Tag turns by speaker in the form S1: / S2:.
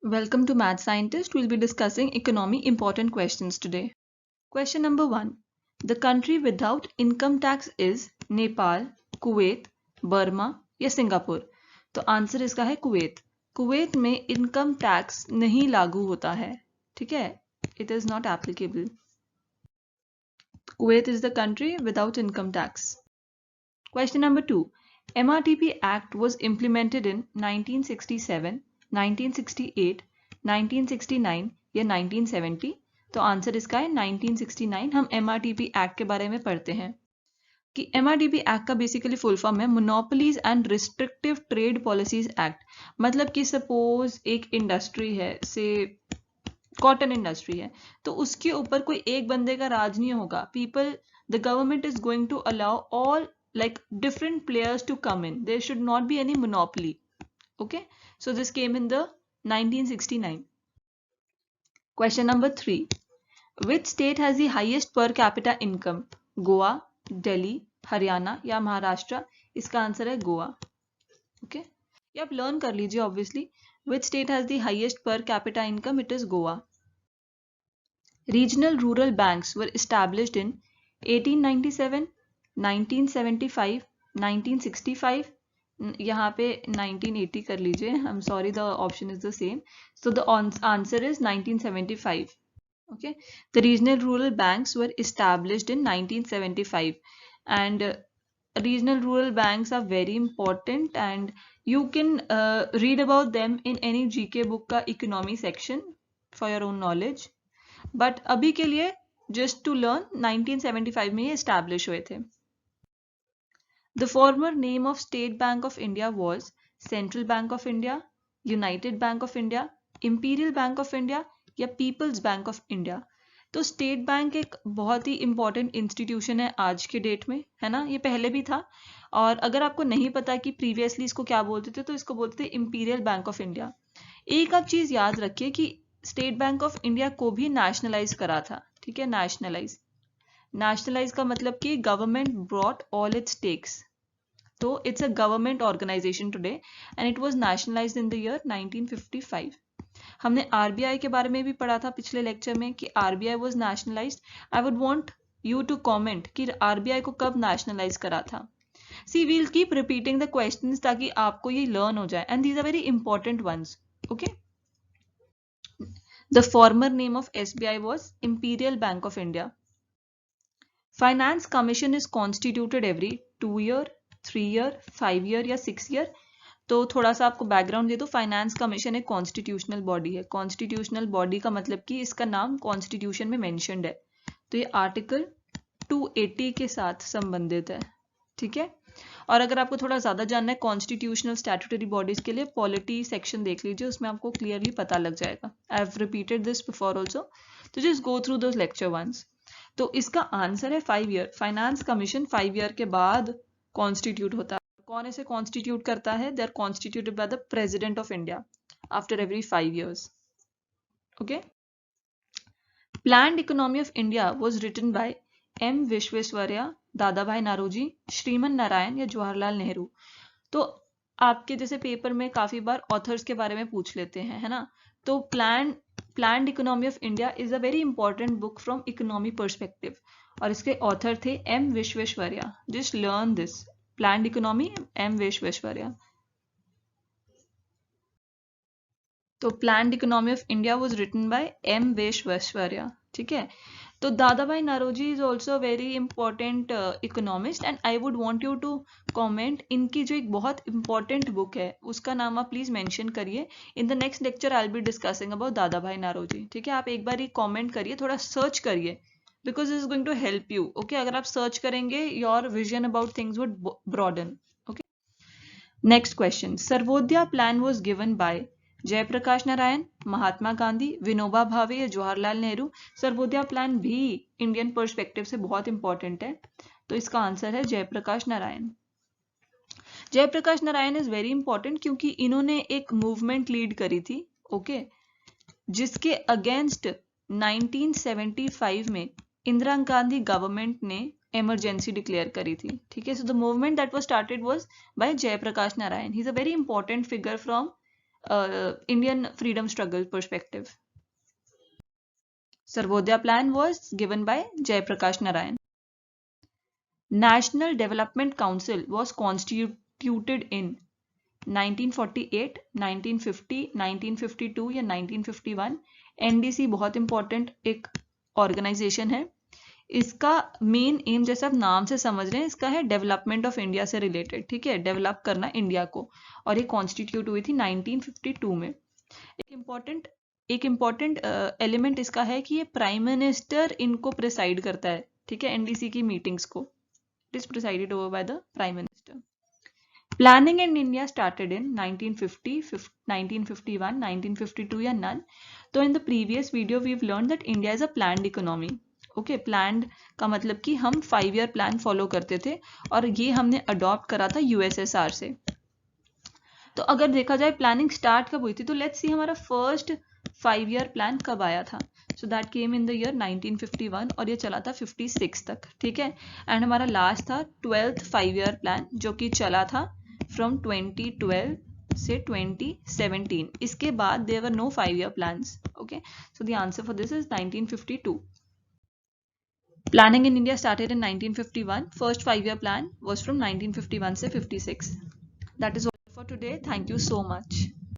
S1: Welcome to Math Scientist. We'll be discussing economy important questions today. Question number 1. The country without income tax is Nepal, Kuwait, Burma या Singapore? तो answer इसका है Kuwait. Kuwait में income tax नहीं लागू होता है. ठीक है, it is not applicable. Kuwait is the country without income tax. Question number 2. MRTP Act was implemented in 1967, 1968, 1969 या 1970? तो आंसर इसका है 1969. हम MRTP एक्ट के बारे में पढ़ते हैं कि MRTP एक्ट का बेसिकली फुल फॉर्म है monopolies and restrictive trade policies act. मतलब कि सपोज एक इंडस्ट्री है, से कॉटन इंडस्ट्री है, तो उसके ऊपर कोई एक बंदे का राज नहीं होगा. The government is going to allow all like different players to come in. There should not be any monopoly. Okay, so this came in the 1969. Question number 3. Which state has the highest per capita income? Goa, Delhi, Haryana या महाराष्ट्र? इसका answer है Goa. Okay, ये आप learn कर लीजिए obviously. Which state has the highest per capita income? It is Goa. Regional rural banks were established in 1897, 1975, 1965. यहाँ पे 1980 कर लीजिए. I'm sorry, the option is the same. So the answer is 1975. Okay, the regional rural banks were established in 1975, and regional rural banks are very important, and you can read about them in any GK book का economy section for your own knowledge. But अभी के लिए just to learn 1975 में ये establish हुए थे. The former name of State Bank of India was Central Bank of India, United Bank of India, Imperial Bank of India या People's Bank of India. तो state bank एक बहुत ही important institution है आज के डेट में, है ना. ये पहले भी था, और अगर आपको नहीं पता कि प्रीवियसली इसको क्या बोलते थे, तो इसको बोलते थे इंपीरियल बैंक ऑफ इंडिया. एक आप चीज याद रखिए कि स्टेट बैंक ऑफ इंडिया को भी नेशनलाइज करा था. ठीक है, नेशनलाइज का मतलब कि government brought all its stakes. तो it's a government organization today and it was nationalized in the year 1955. हमने आरबीआई के बारे में भी पढ़ा था पिछले लेक्चर में कि RBI was nationalised. I would want you to comment कि आरबीआई को कब नेशनलाइज करा था. See we'll keep repeating the questions ताकि आपको ये लर्न हो जाए, and these are very important ones. Okay, the former name of SBI was Imperial Bank of India. Finance commission is constituted every 2 year, 3 year, 5 year या 6 year. तो थोड़ा सा आपको बैकग्राउंड दे दो. फाइनेंस कमीशन एक कॉन्स्टिट्यूशनल बॉडी है. Constitutional body का मतलब कि इसका नाम कॉन्स्टिट्यूशन में मेंशन्ड है. तो ये आर्टिकल 280 के साथ संबंधित है. ठीक है, और अगर आपको थोड़ा ज्यादा जानना है कॉन्स्टिट्यूशनल स्टैट्यूटरी बॉडीज के लिए, पॉलिटी सेक्शन देख लीजिए, उसमें आपको क्लियरली पता लग जाएगा. I have repeated this before also, तो just go through those lecture ones. तो इसका आंसर है 5 ईयर. फाइनेंस कमीशन 5 ईयर के बाद कॉन्स्टिट्यूट होता है. कौन इसे कॉन्स्टिट्यूट करता है? They are constituted by the president of India after every 5 years. Okay, planned economy of India was written by M Visvesvaraya, Dadabhai Naoroji, Shriman Narayan या जवाहरलाल नेहरू. तो आपके जैसे पेपर में काफी बार ऑथर्स के बारे में पूछ लेते हैं, है ना. तो planned economy of India is a very important book from economy perspective, और इसके ऑथर थे M Visvesvaraya. Just learn this. Planned economy, M Visvesvaraya. तो planned economy of India was written by M Visvesvaraya. ठीक है, तो Dadabhai Naoroji is also very important economist, and I would want you to comment इनकी जो एक बहुत इंपॉर्टेंट बुक है उसका नाम आप प्लीज मेंशन करिए. In the next lecture I will be discussing about दादा भाई नौरोजी. ठीक है, आप एक बार ही कमेंट करिए, थोड़ा सर्च करिए, because this is going to help you. Okay, अगर आप सर्च करेंगे your vision about things would broaden. Okay, next question. Sarvodaya plan was given by Jayaprakash Narayan, Mahatma Gandhi, Vinoba Bhave या जवाहरलाल नेहरू. सर्वोदया प्लान भी इंडियन पर्सपेक्टिव से बहुत इंपॉर्टेंट है, तो इसका आंसर है Jayaprakash Narayan. Jayaprakash Narayan is very important क्योंकि इन्होंने एक मूवमेंट लीड करी थी. ओके, जिसके अगेंस्ट 1975 में इंदिरा गांधी गवर्नमेंट ने इमरजेंसी डिक्लेयर करी थी. ठीक है, so the movement that was started was by Jayaprakash Narayan. He is a very important figure from Indian freedom struggle perspective. Sarvodaya plan was given by Jayaprakash Narayan. National Development Council was constituted in 1948, 1950, 1952 या 1951. NDC बहुत important एक organisation है. इसका main M जैसे आप नाम से समझ रहे हैं इसका है डेवलपमेंट ऑफ इंडिया से रिलेटेड. ठीक है, डेवलप करना इंडिया को. और ये कॉन्स्टिट्यूट हुई थी 1952 में. एक इम्पॉर्टेंट एलिमेंट इसका है कि ये प्राइम मिनिस्टर इनको प्रिसाइड करता है. ठीक है, एनडीसी की मीटिंग्स को. It is presided over by the prime minister. Planning in India started in 1950, 1951, 1952 या none. तो in the previous video we've learned that India is a planned economy. Okay, planned का मतलब कि हम 5 ईयर प्लान फॉलो करते थे और ये हमने अडॉप्ट करा था यूएसएसआर से. तो अगर देखा जाए प्लानिंग स्टार्ट कब हुई थी तो लेट्स सी हमारा फर्स्ट 5 ईयर प्लान कब आया था. So that came in the year 1951 और ये चला था 56 तक. ठीक है, एंड हमारा लास्ट था 12th 5 ईयर प्लान जो कि चला था फ्रॉम 2012 से 2017. इसके बाद there were no 5 year plans. Okay, so the answer for this is 1952. Planning in India started in 1951. First 5 year plan was from 1951 से 56. That is all for today. Thank you so much.